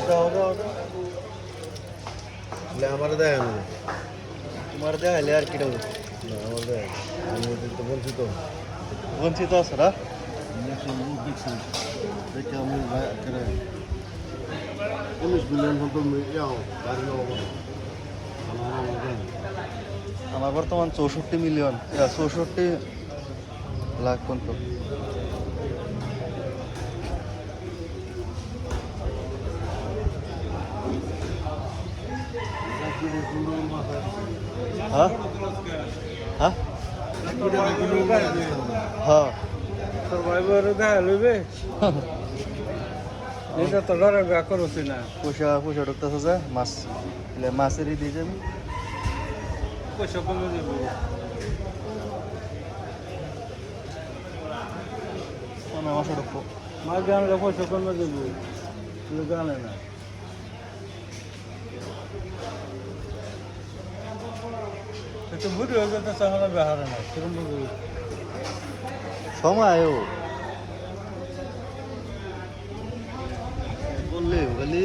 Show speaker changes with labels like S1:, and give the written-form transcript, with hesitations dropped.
S1: দাও দাও দাও আমার দেয় না তোমার দেখাইলে আর কিটা না আমার দেয় আমি তো বঞ্চিত
S2: বঞ্চিত আছে না
S1: দেখছি দেখে আমি 19 বিলিয়ন হতো গাড়ি নেওয়া
S2: আমার বর্তমান 64 মিলিয়ন 64 লাখ পর্যন্ত হ্যাঁ হ্যাঁ হ্যাঁ
S3: সর্বাইভার দেখা লইবে এটা তো ডরে গা করছি না
S2: পয়সা পয়সা ঢুকতেছে যে মাছ মাছেরই দিয়ে যাবি
S3: পয়সা কমে দেবো
S2: মাছ ঢুকবো
S3: মাছ জানলে পয়সা কমে দেবো জানে না একটু বুড়ি হয়ে যেতে চাহানো বেহারে না সেরকম বুঝি
S2: সময়
S1: বললে খালি